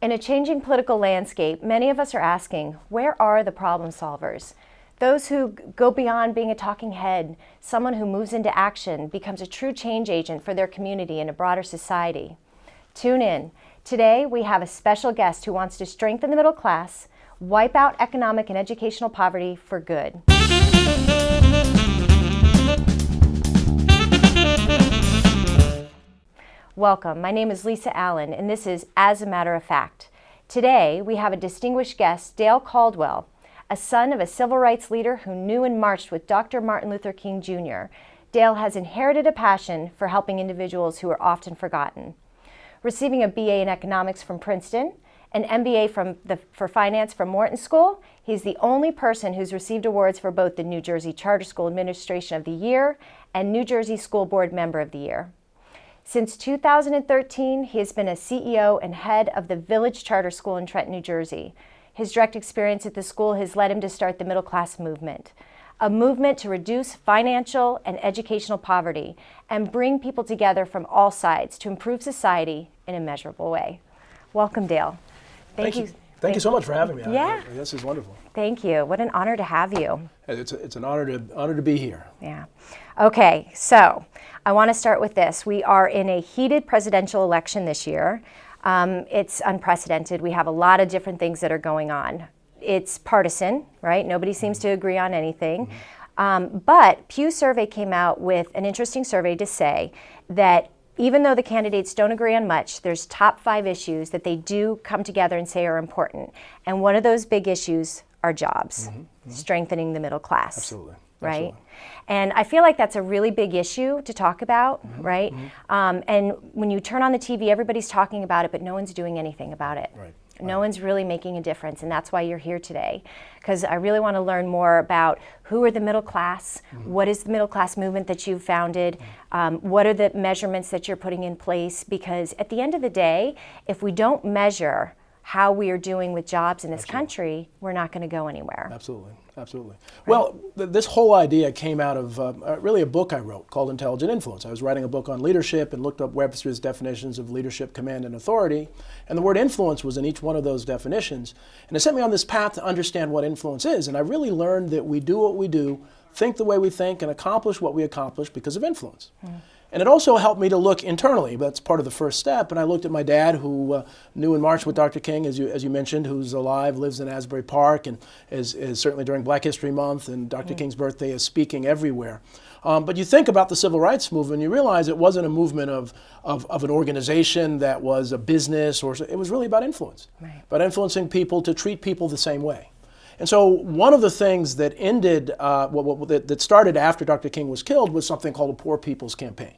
In a changing political landscape, many of us are asking, where are the problem solvers? Those who go beyond being a talking head, someone who moves into action, becomes a true change agent for their community and a broader society. Tune in. Today, we have a special guest who wants to strengthen the middle class, wipe out economic and educational poverty for good. Welcome. My name is Lisa Allen, and this is As a Matter of Fact. Today, we have a distinguished guest, Dale Caldwell, a son of a civil rights leader who knew and marched with Dr. Martin Luther King Jr. Dale has inherited a passion for helping individuals who are often forgotten. Receiving a BA in economics from Princeton, an MBA for finance from Wharton School, he's the only person who's received awards for both the New Jersey Charter School Administration of the Year and New Jersey School Board Member of the Year. Since 2013, he has been a CEO and head of the Village Charter School in Trenton, New Jersey. His direct experience at the school has led him to start the middle class movement, a movement to reduce financial and educational poverty and bring people together from all sides to improve society in a measurable way. Welcome, Dale. Thank you. Thank you so much for having me. Yeah. This is wonderful. Thank you. What an honor to have you. It's an honor to be here. Yeah. Okay, so I want to start with this. We are in a heated presidential election this year. It's unprecedented. We have a lot of different things that are going on. It's partisan, right? Nobody seems to agree on anything. But Pew Survey came out with an interesting survey to say that even though the candidates don't agree on much, there's top 5 issues that they do come together and say are important. And one of those big issues are jobs, strengthening the middle class. Absolutely. Right? Absolutely. And I feel like that's a really big issue to talk about, right? And when you turn on the TV, everybody's talking about it, but no one's doing anything about it. Right. No one's really making a difference, and that's why you're here today. Because I really want to learn more about who are the middle class, what is the middle class movement that you've founded, what are the measurements that you're putting in place, because at the end of the day, if we don't measure how we are doing with jobs in this country, we're not going to go anywhere. Absolutely. Absolutely. Right. Well, this whole idea came out of really a book I wrote called Intelligent Influence. I was writing a book on leadership and looked up Webster's definitions of leadership, command, and authority, and the word influence was in each one of those definitions. And it set me on this path to understand what influence is, and I really learned that we do what we do, think the way we think, and accomplish what we accomplish because of influence. And it also helped me to look internally. That's part of the first step. And I looked at my dad, who knew and marched with Dr. King, as you mentioned, who's alive, lives in Asbury Park, and is certainly during Black History Month and Dr. King's birthday is speaking everywhere. But you think about the civil rights movement, you realize it wasn't a movement of an organization that was a business, or it was really about influence, about influencing people to treat people the same way. And so one of the things that ended, that started after Dr. King was killed was something called a Poor People's Campaign.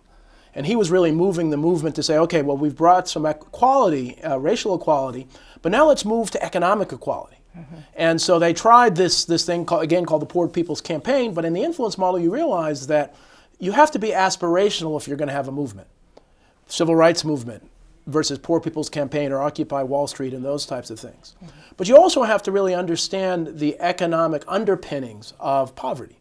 And he was really moving the movement to say, okay, well, we've brought some equality, racial equality, but now let's move to economic equality. And so they tried this thing, called the Poor People's Campaign, but in the influence model, you realize that you have to be aspirational if you're going to have a movement. Civil rights movement versus Poor People's Campaign or Occupy Wall Street and those types of things. But you also have to really understand the economic underpinnings of poverty.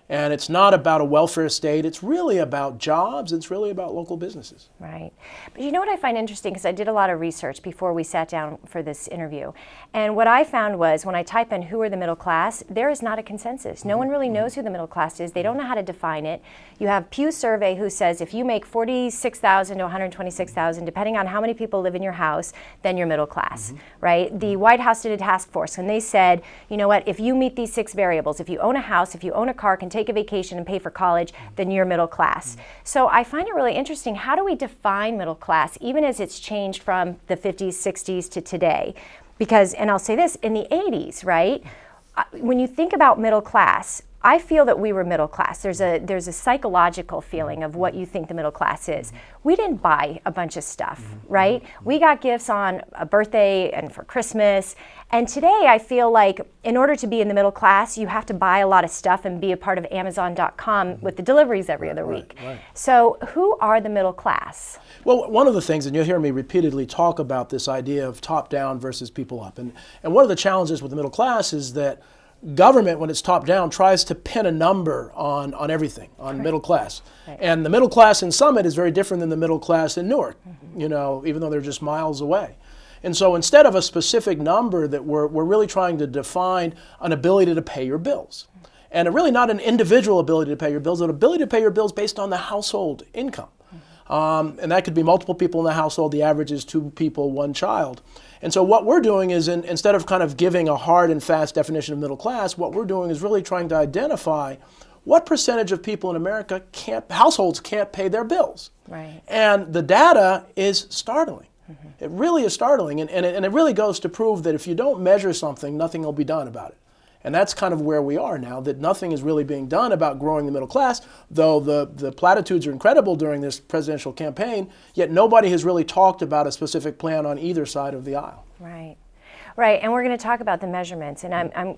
And it's not about a welfare state, it's really about jobs, it's really about local businesses. Right. But you know what I find interesting, because I did a lot of research before we sat down for this interview, and what I found was when I type in who are the middle class, there is not a consensus. No one really knows who the middle class is. They don't know how to define it. You have Pew Survey who says if you make $46,000 to $126,000, depending on how many people live in your house, then you're middle class, right? The White House did a task force, and they said, you know what, if you meet these 6 variables, if you own a house, if you own a car, can take a vacation and pay for college, then you're middle class. So I find it really interesting, how do we define middle class, even as it's changed from the 50s, 60s to today? Because, and I'll say this, in the 80s, right, when you think about middle class, I feel that we were middle class. There's a psychological feeling of what you think the middle class is. We didn't buy a bunch of stuff, right? We got gifts on a birthday and for Christmas. And today I feel like in order to be in the middle class, you have to buy a lot of stuff and be a part of Amazon.com with the deliveries every other week. Right. So who are the middle class? Well, one of the things, and you'll hear me repeatedly talk about this idea of top-down versus people-up. And one of the challenges with the middle class is that government, when it's top-down, tries to pin a number on everything, on middle class. Right. And the middle class in Summit is very different than the middle class in Newark, you know, even though they're just miles away. And so instead of a specific number, that we're really trying to define an ability to pay your bills. And really not an individual ability to pay your bills, but an ability to pay your bills based on the household income. And that could be multiple people in the household. The average is 2 people, 1 child. And so what we're doing is, instead of kind of giving a hard and fast definition of middle class, what we're doing is really trying to identify what percentage of people in America households can't pay their bills. Right. And the data is startling. It really is startling. And it really goes to prove that if you don't measure something, nothing will be done about it. And that's kind of where we are now, that nothing is really being done about growing the middle class, though the platitudes are incredible during this presidential campaign, yet nobody has really talked about a specific plan on either side of the aisle. Right. Right, and we're going to talk about the measurements, and I'm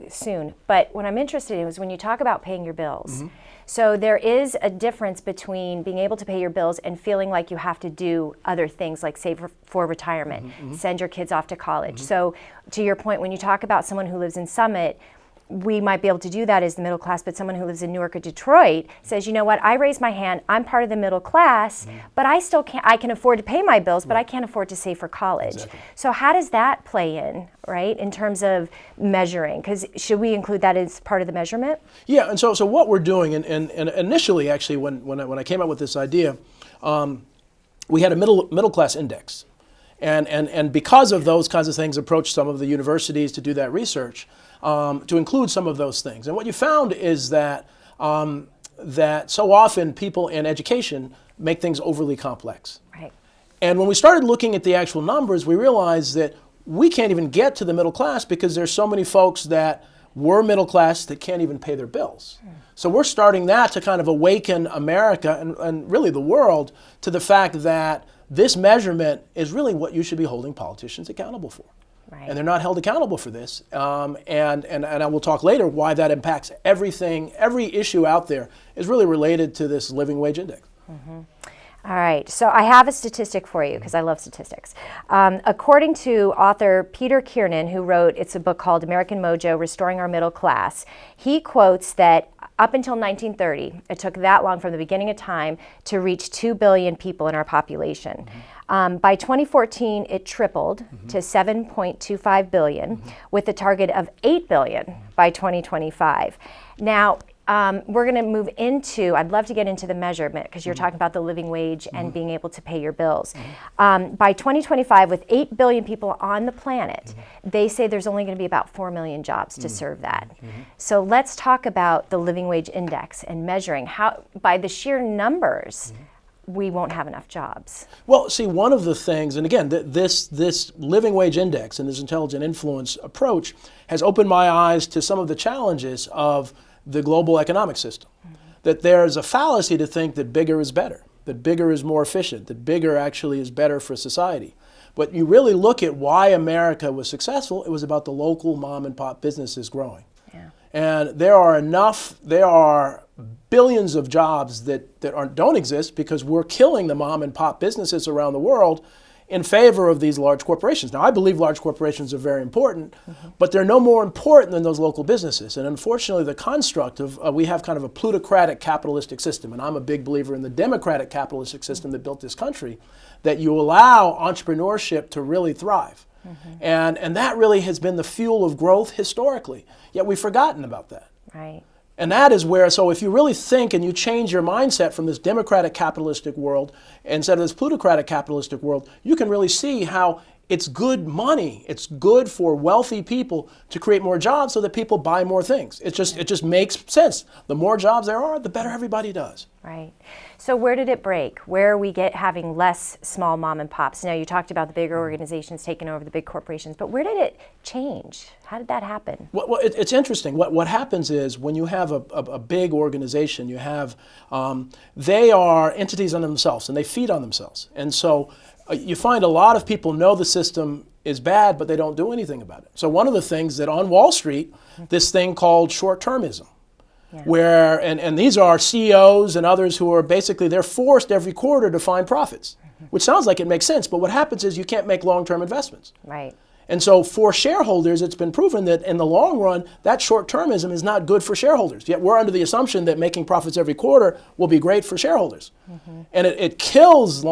soon. But what I'm interested in is when you talk about paying your bills. So there is a difference between being able to pay your bills and feeling like you have to do other things, like save for retirement, send your kids off to college. So to your point, when you talk about someone who lives in Summit, we might be able to do that as the middle class, but someone who lives in Newark or Detroit says, you know what, I raise my hand, I'm part of the middle class, but I still can't, I can afford to pay my bills, but I can't afford to save for college. Exactly. So how does that play in, right, in terms of measuring? Because should we include that as part of the measurement? Yeah, and so what we're doing, and initially actually when I came up with this idea, we had a middle class index. And because of those kinds of things, approached some of the universities to do that research, to include some of those things. And what you found is that that so often people in education make things overly complex. Right. And when we started looking at the actual numbers, we realized that we can't even get to the middle class because there's so many folks that were middle class that can't even pay their bills. So we're starting that to kind of awaken America and really the world to the fact that this measurement is really what you should be holding politicians accountable for. Right. And they're not held accountable for this. And I will talk later why that impacts everything. Every issue out there is really related to this living wage index. All right, so I have a statistic for you because I love statistics. According to author Peter Kiernan, who wrote, it's a book called American Mojo, Restoring Our Middle Class, he quotes that up until 1930, it took that long from the beginning of time to reach 2 billion people in our population. By 2014, it tripled to 7.25 billion with a target of 8 billion by 2025. Now, we're going to move into, I'd love to get into the measurement because you're talking about the living wage and being able to pay your bills. By 2025, with 8 billion people on the planet, they say there's only going to be about 4 million jobs to serve that. So let's talk about the living wage index and measuring how, by the sheer numbers, we won't have enough jobs. Well, see, one of the things, and again, this living wage index and this intelligent influence approach has opened my eyes to some of the challenges of the global economic system. That there's a fallacy to think that bigger is better, that bigger is more efficient, that bigger actually is better for society. But you really look at why America was successful, it was about the local mom and pop businesses growing. Yeah. And there are billions of jobs that don't exist because we're killing the mom and pop businesses around the world in favor of these large corporations. Now, I believe large corporations are very important, but they're no more important than those local businesses. And unfortunately, the construct of, we have kind of a plutocratic capitalistic system, and I'm a big believer in the democratic capitalistic system that built this country, that you allow entrepreneurship to really thrive. And that really has been the fuel of growth historically, yet we've forgotten about that. Right. And that is where, so if you really think and you change your mindset from this democratic capitalistic world instead of this plutocratic capitalistic world, you can really see how it's good money. It's good for wealthy people to create more jobs so that people buy more things. It just makes sense. The more jobs there are, the better everybody does. Right. So where did it break? Where are we having less small mom and pops? Now, you talked about the bigger organizations taking over the big corporations, but where did it change? How did that happen? Well, it's interesting. What happens is when you have a big organization, you have, they are entities on themselves and they feed on themselves. And so you find a lot of people know the system is bad, but they don't do anything about it. So one of the things that on Wall Street, this thing called short-termism, where, and these are CEOs and others who are basically, they're forced every quarter to find profits, which sounds like it makes sense, but what happens is you can't make long-term investments. Right. And so for shareholders, it's been proven that in the long run, that short-termism is not good for shareholders. Yet we're under the assumption that making profits every quarter will be great for shareholders. And it kills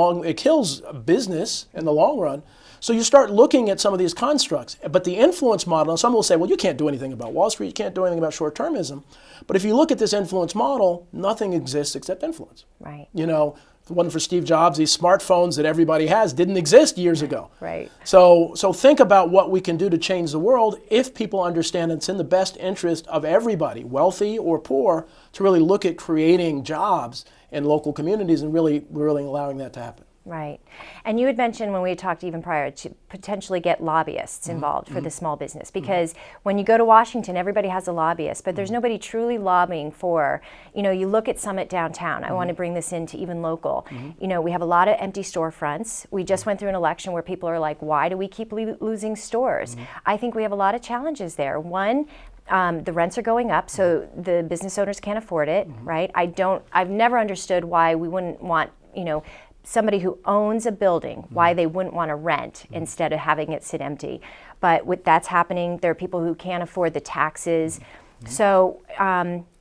business in the long run. So you start looking at some of these constructs. But the influence model, and some will say, well, you can't do anything about Wall Street, you can't do anything about short-termism. But if you look at this influence model, nothing exists except influence. Right. You know, if it wasn't for Steve Jobs, these smartphones that everybody has didn't exist years ago. Right. So think about what we can do to change the world if people understand it's in the best interest of everybody, wealthy or poor, to really look at creating jobs in local communities and really allowing that to happen. Right. And you had mentioned when we talked even prior to potentially get lobbyists involved for the small business, because when you go to Washington, everybody has a lobbyist, but there's nobody truly lobbying for, you know, you look at Summit downtown. I want to bring this into even local. You know, we have a lot of empty storefronts. We just went through an election where people are like, why do we keep losing stores? I think we have a lot of challenges there. One, the rents are going up, so the business owners can't afford it, right? I've never understood why we wouldn't want, you know, somebody who owns a building, why they wouldn't want to rent instead of having it sit empty. But with that's happening, there are people who can't afford the taxes. So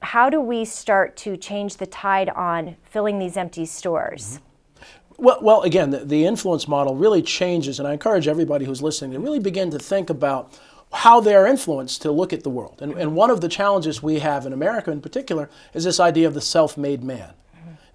how do we start to change the tide on filling these empty stores? Well, again, the influence model really changes, and I encourage everybody who's listening to really begin to think about how they're influenced to look at the world. And one of the challenges we have in America in particular is this idea of the self-made man.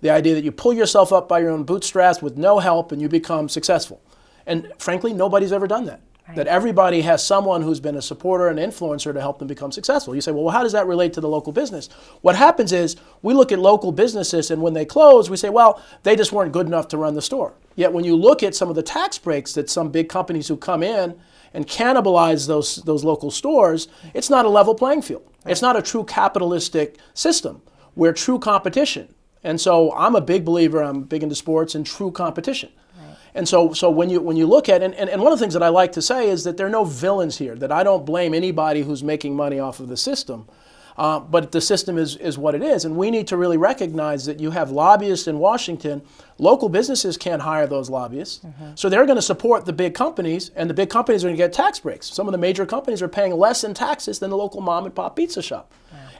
The idea that you pull yourself up by your own bootstraps with no help and you become successful. And frankly, nobody's ever done that. Right. That everybody has someone who's been a supporter and influencer to help them become successful. You say, well, how does that relate to the local business? What happens is we look at local businesses, and when they close, we say, well, they just weren't good enough to run the store. Yet when you look at some of the tax breaks that some big companies who come in and cannibalize those local stores, it's not a level playing field. Right. It's not a true capitalistic system where true competition. And so I'm a big believer, I'm big into sports, and true competition. Right. And so when you look at it, and one of the things that I like to say is that there are no villains here, that I don't blame anybody who's making money off of the system. But the system is what it is. And we need to really recognize that you have lobbyists in Washington. Local businesses can't hire those lobbyists. So they're going to support the big companies, and the big companies are going to get tax breaks. Some of the major companies are paying less in taxes than the local mom and pop pizza shop.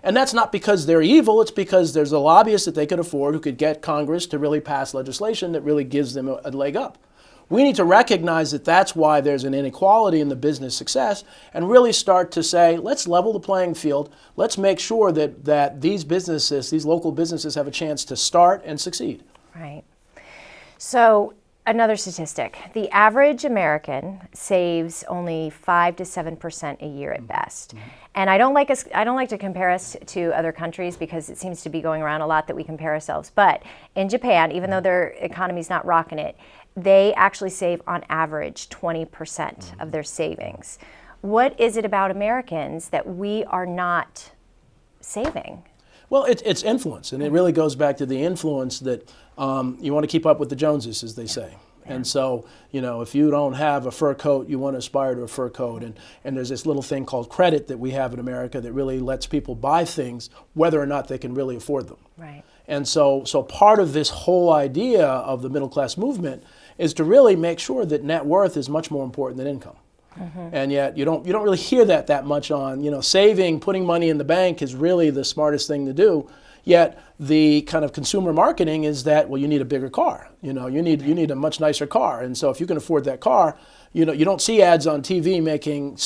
And that's not because they're evil, it's because there's a lobbyist that they could afford who could get Congress to really pass legislation that really gives them a leg up. We need to recognize that that's why there's an inequality in the business success and really start to say, let's level the playing field. Let's make sure that these businesses, these local businesses have a chance to start and succeed. Right. So another statistic, the average American saves only 5 to 7% a year at best. And I don't like to compare us to other countries because it seems to be going around a lot that we compare ourselves. But in Japan, even though their economy's not rocking it, they actually save on average 20% of their savings. What is it about Americans that we are not saving? Well, it's influence, and it really goes back to the influence that you want to keep up with the Joneses, as they say. And so, you know, if you don't have a fur coat, you want to aspire to a fur coat. And there's this little thing called credit that we have in America that really lets people buy things whether or not they can really afford them. Right. And so part of this whole idea of the middle class movement is to really make sure that net worth is much more important than income. And yet you don't really hear that much on, you know, saving, putting money in the bank is really the smartest thing to do. Yet the kind of consumer marketing is that, well, you need a bigger car. You know, you need a much nicer car. And so if you can afford that car, you know, you don't see ads on TV making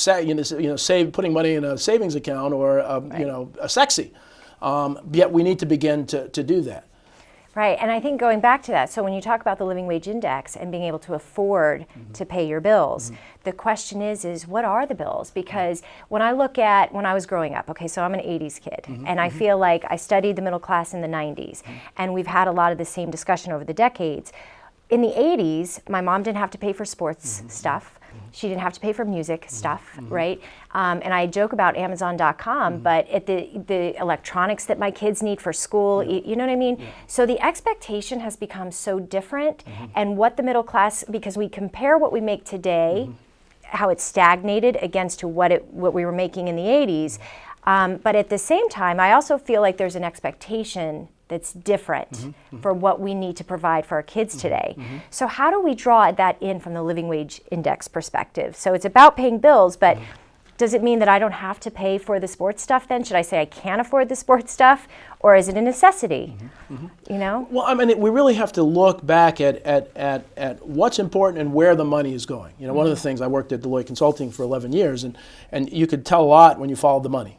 putting money in a savings account or a sexy. Yet we need to begin to do that. Right, and I think going back to that, so when you talk about the living wage index and being able to afford to pay your bills, the question is what are the bills? Because when I look at when I was growing up, okay, so I'm an 80s kid, and I feel like I studied the middle class in the 90s, and we've had a lot of the same discussion over the decades. In the 80s, my mom didn't have to pay for sports stuff. She didn't have to pay for music stuff, right? And I joke about Amazon.com, but at the electronics that my kids need for school, you know what I mean? So the expectation has become so different, and what the middle class, because we compare what we make today, how it's stagnated against what we were making in the 80s. But at the same time, I also feel like there's an expectation that's different for what we need to provide for our kids today. So how do we draw that in from the living wage index perspective? So it's about paying bills, but does it mean that I don't have to pay for the sports stuff then? Should I say I can't afford the sports stuff? Or is it a necessity? You know? Well, I mean, we really have to look back at what's important and where the money is going. You know, one of the things, I worked at Deloitte Consulting for 11 years, and you could tell a lot when you followed the money.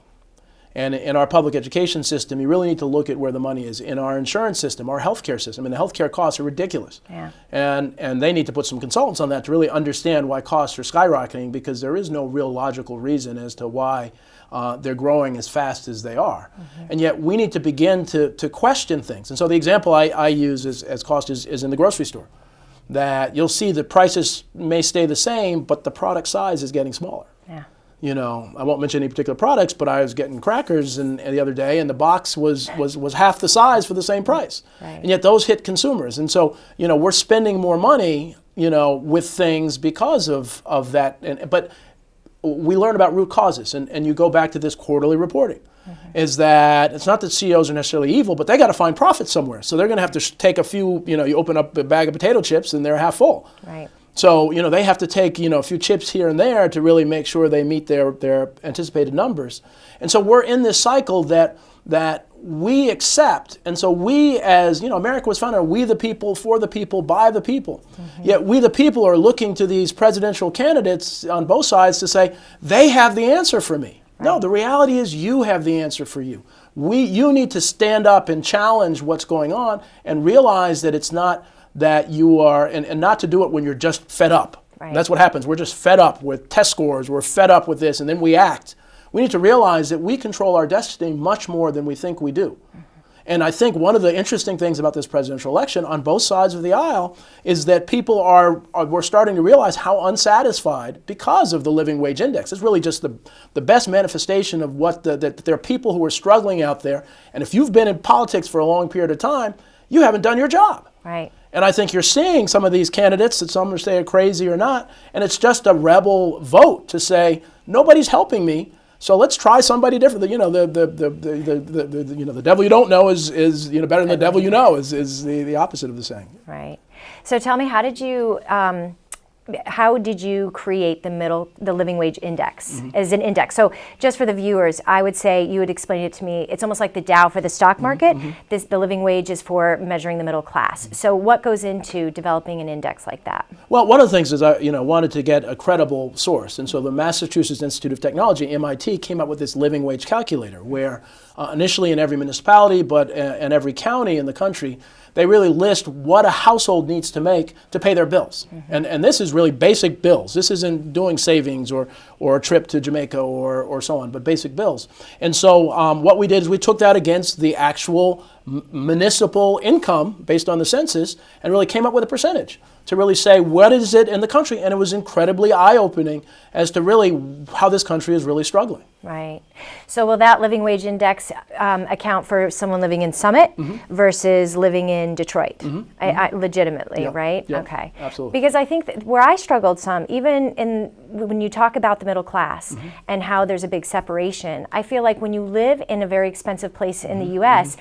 And in our public education system, you really need to look at where the money is. In our insurance system, our healthcare system, and the healthcare costs are ridiculous. Yeah. And they need to put some consultants on that to really understand why costs are skyrocketing, because there is no real logical reason as to why they're growing as fast as they are. And yet we need to begin to question things. And so the example I use as cost is in the grocery store. That you'll see the prices may stay the same, but the product size is getting smaller. Yeah. You know, I won't mention any particular products, but I was getting crackers and the other day, and the box was half the size for the same price. Right. And yet those hit consumers. And so, you know, we're spending more money, you know, with things because of that. But we learn about root causes, and you go back to this quarterly reporting. Is that it's not that CEOs are necessarily evil, but they got to find profit somewhere. So they're going to have to take a few, you know, you open up a bag of potato chips and they're half full. Right. So, you know, they have to take, you know, a few chips here and there to really make sure they meet their anticipated numbers. And so we're in this cycle that we accept. And so we, as, you know, America was founded on we the people, for the people, by the people. Yet we the people are looking to these presidential candidates on both sides to say, they have the answer for me. Right. No, the reality is you have the answer for you. You need to stand up and challenge what's going on and realize that it's not that you are, and not to do it when you're just fed up. Right. That's what happens. We're just fed up with test scores. We're fed up with this, and then we act. We need to realize that we control our destiny much more than we think we do. And I think one of the interesting things about this presidential election on both sides of the aisle is that people we're starting to realize how unsatisfied because of the living wage index. It's really just the best manifestation of what that there are people who are struggling out there. And if you've been in politics for a long period of time, you haven't done your job. Right. And I think you're seeing some of these candidates that some are saying are crazy or not, and it's just a rebel vote to say nobody's helping me, so let's try somebody different. You know, the devil you don't know is you know better than the devil you know is the opposite of the saying. Right. So tell me, how did you create the living wage index as an index? So just for the viewers, I would say you would explain it to me. It's almost like the Dow for the stock market. The living wage is for measuring the middle class. So what goes into developing an index like that? Well, one of the things is I wanted to get a credible source, and so the Massachusetts Institute of Technology, MIT, came up with this living wage calculator, where initially in every municipality, but in every county in the country, they really list what a household needs to make to pay their bills. And this is really basic bills. This isn't doing savings or a trip to Jamaica or so on, but basic bills. And so what we did is we took that against the actual municipal income based on the census and really came up with a percentage to really say what is it in the country. And it was incredibly eye-opening as to really how this country is really struggling. Right. So will that living wage index account for someone living in Summit versus living in Detroit? Legitimately, right? Yeah, okay. Absolutely. Because I think that where I struggled some, even when you talk about the middle class and how there's a big separation, I feel like when you live in a very expensive place in the U.S.,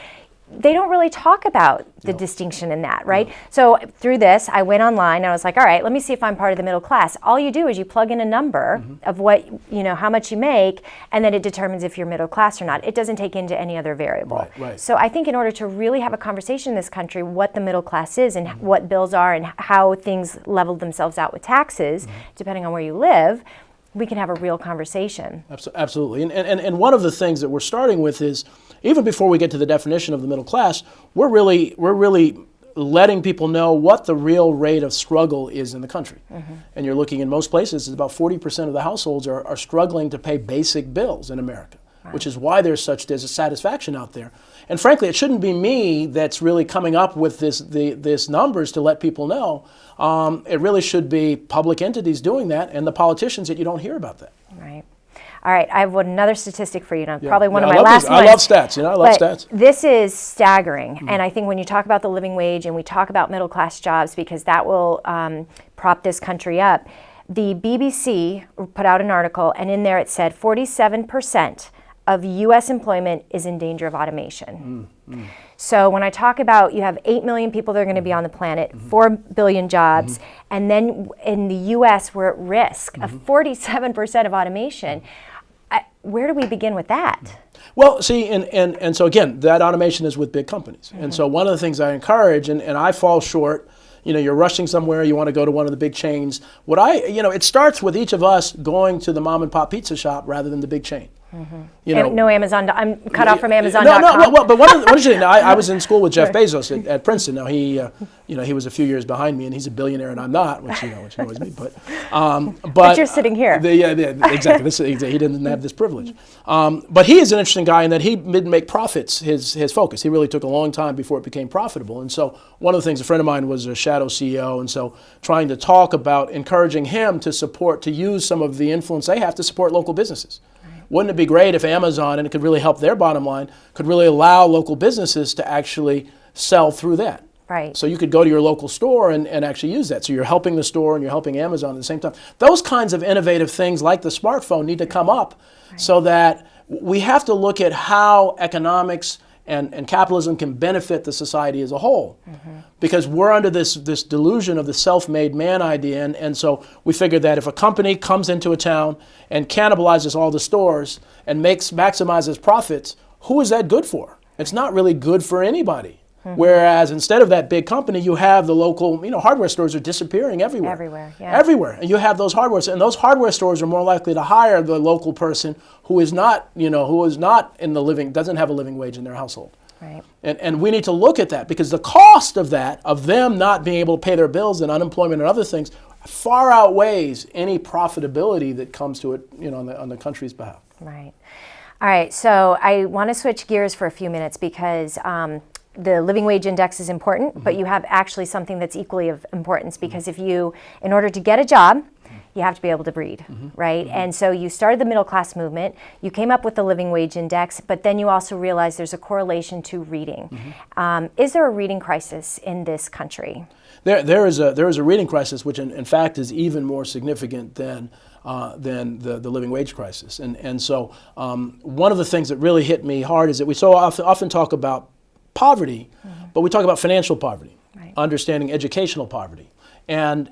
they don't really talk about the distinction in that, right? So through this, I went online and I was like, all right, let me see if I'm part of the middle class. All you do is you plug in a number of what, how much you make, and then it determines if you're middle class or not. It doesn't take into any other variable. Right. So I think in order to really have a conversation in this country, what the middle class is and what bills are and how things level themselves out with taxes, depending on where you live, we can have a real conversation. Absolutely. And one of the things that we're starting with is, even before we get to the definition of the middle class, we're really letting people know what the real rate of struggle is in the country. And you're looking in most places, it's about 40% of the households are struggling to pay basic bills in America, which is why there's a satisfaction out there. And frankly, it shouldn't be me that's really coming up with this numbers to let people know. It really should be public entities doing that and the politicians that you don't hear about that. Right. All right, I have another statistic for you, and probably one of my last ones. I love stats, I love stats. This is staggering, and I think when you talk about the living wage and we talk about middle-class jobs, because that will prop this country up, the BBC put out an article, and in there it said 47% of U.S. employment is in danger of automation. So when I talk about you have 8 million people that are going to be on the planet, 4 billion jobs, and then in the U.S. we're at risk of 47% of automation. where do we begin with that? Well, see, and so again, that automation is with big companies. And so one of the things I encourage, and I fall short, you're rushing somewhere, you want to go to one of the big chains. It starts with each of us going to the mom and pop pizza shop rather than the big chain. No Amazon. I'm cut off from Amazon.com. No. Well, but one of the things, I was in school with Jeff Bezos at Princeton. Now he was a few years behind me, and he's a billionaire, and I'm not, which annoys me. But you're sitting here. Yeah, exactly. He didn't have this privilege. But he is an interesting guy in that he didn't make profits his focus. He really took a long time before it became profitable. And so one of the things, a friend of mine was a shadow CEO, and so trying to talk about encouraging him to use some of the influence they have to support local businesses. Wouldn't it be great if Amazon, and it could really help their bottom line, could really allow local businesses to actually sell through that? Right. So you could go to your local store and actually use that. So you're helping the store and you're helping Amazon at the same time. Those kinds of innovative things like the smartphone need to come up so that we have to look at how economics and capitalism can benefit the society as a whole. Because we're under this delusion of the self-made man idea, and so we figured that if a company comes into a town and cannibalizes all the stores and maximizes profits, who is that good for? It's not really good for anybody. Whereas instead of that big company, you have the local, hardware stores are disappearing everywhere. Everywhere, yeah. Everywhere. And you have those hardware stores, and those hardware stores are more likely to hire the local person who is not, doesn't have a living wage in their household. Right. And we need to look at that because the cost of that, of them not being able to pay their bills and unemployment and other things, far outweighs any profitability that comes to it, on the country's behalf. Right. All right. So I want to switch gears for a few minutes because the living wage index is important, but you have actually something that's equally of importance because in order to get a job, you have to be able to read, right? And so you started the middle class movement, you came up with the living wage index, but then you also realized there's a correlation to reading. Is there a reading crisis in this country? There is a reading crisis, which in fact is even more significant than the living wage crisis. And so one of the things that really hit me hard is that we so often talk about poverty, but we talk about financial poverty, understanding educational poverty. And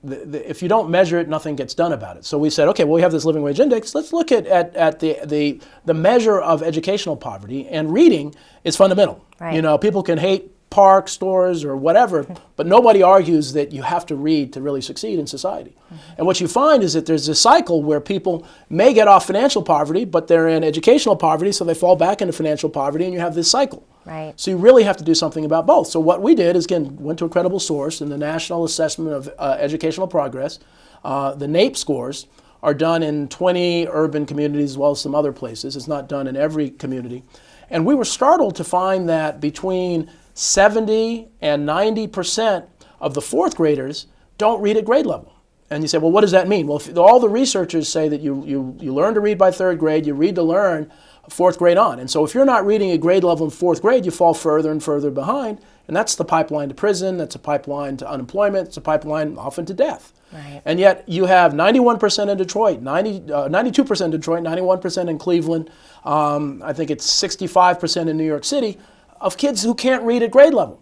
if you don't measure it, nothing gets done about it. So we said, okay, well, we have this living wage index. Let's look at the measure of educational poverty, and reading is fundamental. Right. People can hate parks, stores, or whatever, but nobody argues that you have to read to really succeed in society. And what you find is that there's a cycle where people may get off financial poverty, but they're in educational poverty, so they fall back into financial poverty, and you have this cycle. Right. So you really have to do something about both. So what we did is, again, went to a credible source in the National Assessment of Educational Progress. The NAEP scores are done in 20 urban communities as well as some other places. It's not done in every community. And we were startled to find that between 70 and 90% of the fourth graders don't read at grade level. And you say, well, what does that mean? Well, all the researchers say that you learn to read by third grade, you read to learn fourth grade on. And so if you're not reading at grade level in fourth grade, you fall further and further behind. And that's the pipeline to prison, that's a pipeline to unemployment, it's a pipeline often to death. Right. And yet you have 91% in Detroit, 92% in Detroit, 91% in Cleveland, I think it's 65% in New York City, of kids who can't read at grade level.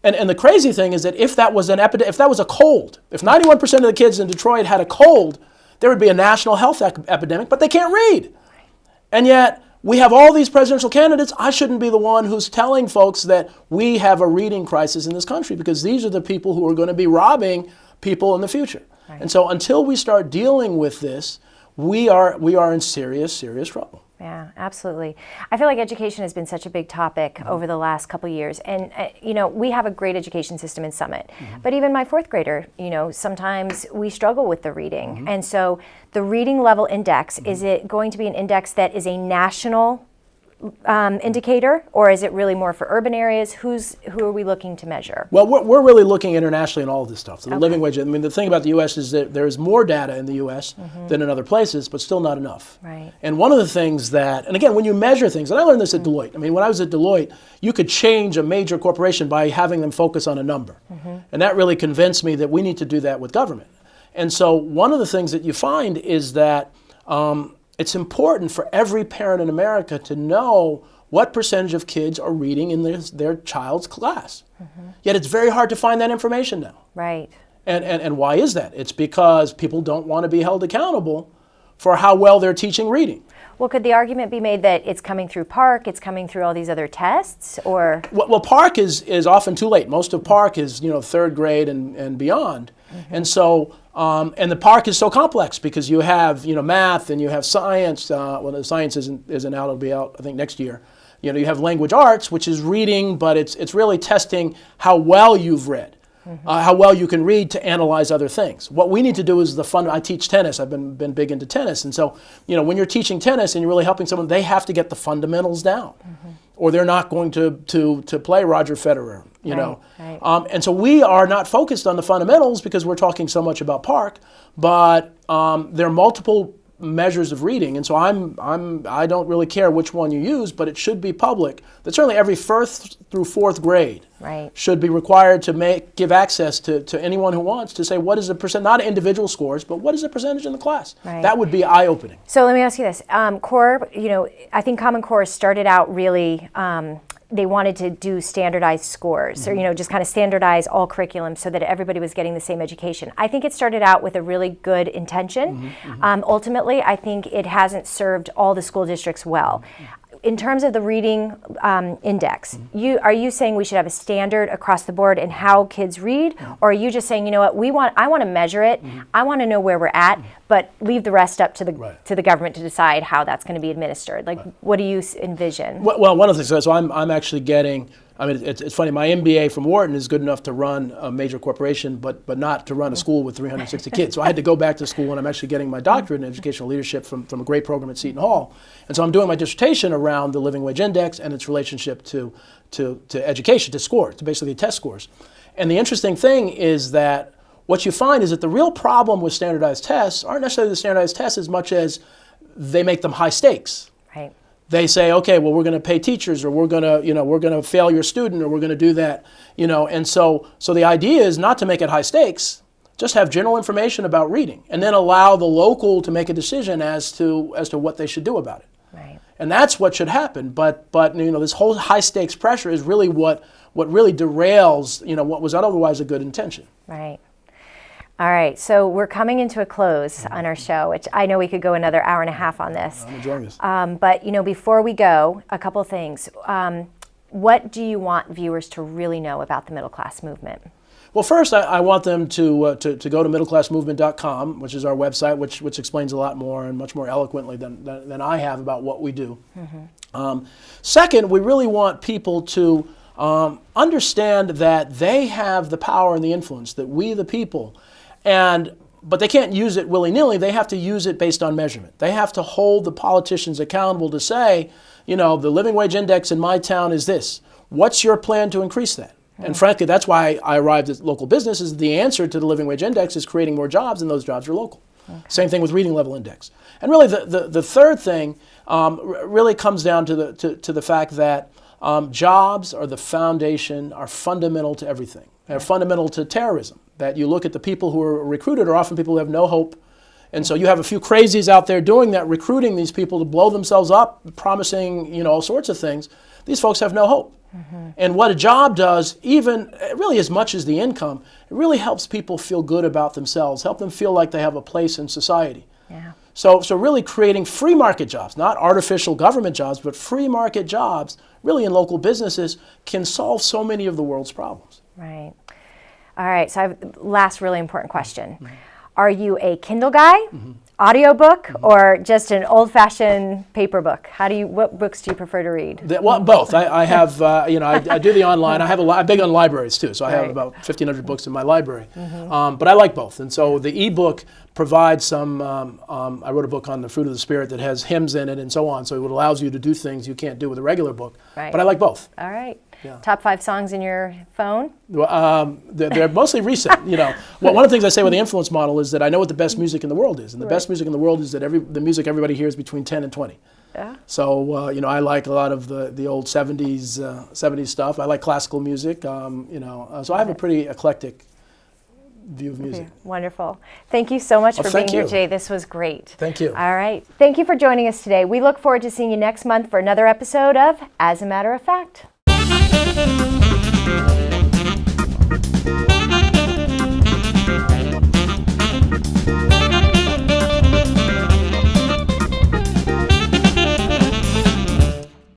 And the crazy thing is that if that was if that was a cold, if 91% of the kids in Detroit had a cold, there would be a national health epidemic, but they can't read. And yet we have all these presidential candidates. I shouldn't be the one who's telling folks that we have a reading crisis in this country, because these are the people who are going to be robbing people in the future. Right. And so until we start dealing with this, we are in serious, serious trouble. Yeah, absolutely. I feel like education has been such a big topic over the last couple of years. And, we have a great education system in Summit. But even my fourth grader, sometimes we struggle with the reading. And so the reading level index, is it going to be an index that is a national indicator, or is it really more for urban areas? Who are we looking to measure? Well, we're really looking internationally in all of this stuff. So the living wage, the thing about the U.S. is that there is more data in the U.S. than in other places, but still not enough. Right. And one of the things that, and again, when you measure things, and I learned this at Deloitte. When I was at Deloitte, you could change a major corporation by having them focus on a number. And that really convinced me that we need to do that with government. And so one of the things that you find is that it's important for every parent in America to know what percentage of kids are reading in their child's class. Yet it's very hard to find that information now. Right. And why is that? It's because people don't want to be held accountable for how well they're teaching reading. Well, could the argument be made that it's coming through PARCC, it's coming through all these other tests, or? Well, PARCC is often too late. Most of PARCC is, third grade and beyond. And so, and the PARCC is so complex because you have, math and you have science. Well, the science isn't out, it'll be out, I think, next year. You have language arts, which is reading, but it's really testing how well you've read. How well you can read to analyze other things. What we need to do is I teach tennis. I've been big into tennis. And so, when you're teaching tennis and you're really helping someone, they have to get the fundamentals down. Or they're not going to play Roger Federer, Right. And so we are not focused on the fundamentals because we're talking so much about PARCC, but there are multiple measures of reading, and so I don't really care which one you use, but it should be public. That certainly every first through fourth grade should be required to give access to anyone who wants to say what is the percent, not individual scores, but what is the percentage in the class. Right. That would be eye-opening. So let me ask you this: Core, I think Common Core started out really. They wanted to do standardized scores, or just kind of standardize all curriculum so that everybody was getting the same education. I think it started out with a really good intention. Ultimately, I think it hasn't served all the school districts well. In terms of the reading index, are you saying we should have a standard across the board in how kids read, or are you just saying, you know what, I want to measure it, I want to know where we're at, but leave the rest up to the government to decide how that's going to be administered? Like, what do you envision? Well, one of the things, so I'm actually getting. I mean, it's funny. My MBA from Wharton is good enough to run a major corporation, but not to run a school with 360 kids. So I had to go back to school, and I'm actually getting my doctorate in educational leadership from a great program at Seton Hall. And so I'm doing my dissertation around the living wage index and its relationship to education, to scores, to basically test scores. And the interesting thing is that what you find is that the real problem with standardized tests aren't necessarily the standardized tests as much as they make them high stakes. Right. They say, okay, well, we're going to pay teachers, or we're going to fail your student, or we're going to do that, And so the idea is not to make it high stakes, just have general information about reading, and then allow the local to make a decision as to what they should do about it. Right. And that's what should happen. But this whole high stakes pressure is really what really derails what was otherwise a good intention. Right. All right, so we're coming into a close on our show, which I know we could go another hour and a half on this. I'm enjoying this. But before we go, a couple things. What do you want viewers to really know about the middle class movement? Well, first, I want them to go to middleclassmovement.com, which is our website, which explains a lot more and much more eloquently than I have about what we do. Second, we really want people to understand that they have the power and the influence, that we, the people, but they can't use it willy-nilly. They have to use it based on measurement. They have to hold the politicians accountable to say, the living wage index in my town is this. What's your plan to increase that? And frankly, that's why I arrived at local business, is the answer to the living wage index is creating more jobs, and those jobs are local. Same thing with reading level index. And really the third thing really comes down to the fact that jobs are the foundation, are fundamental to everything. They're fundamental to terrorism. That you look at the people who are recruited are often people who have no hope. And so you have a few crazies out there doing that, recruiting these people to blow themselves up, promising all sorts of things. These folks have no hope. And what a job does, even really as much as the income, it really helps people feel good about themselves, help them feel like they have a place in society. Yeah. So really creating free market jobs, not artificial government jobs, but free market jobs, really in local businesses, can solve so many of the world's problems. Right. All right, so I have last really important question. Are you a Kindle guy, audiobook, or just an old-fashioned paper book? What books do you prefer to read? Well, both. I have, I do the online. I'm big on libraries too, so I have about 1,500 books in my library. But I like both, and so the ebook provides some. I wrote a book on the fruit of the spirit that has hymns in it and so on, so it allows you to do things you can't do with a regular book. Right. But I like both. All right. Yeah. Top 5 songs in your phone? Well, they're mostly recent. Well, one of the things I say with the influence model is that I know what the best music in the world is, and the best music in the world is that the music everybody hears between 10 and 20. Yeah. So I like a lot of the old 70s stuff. I like classical music. So I have a pretty eclectic view of music. Okay. Wonderful. Thank you so much for being here you. today. This was great. Thank you. All right. Thank you for joining us today. We look forward to seeing you next month for another episode of As a Matter of Fact.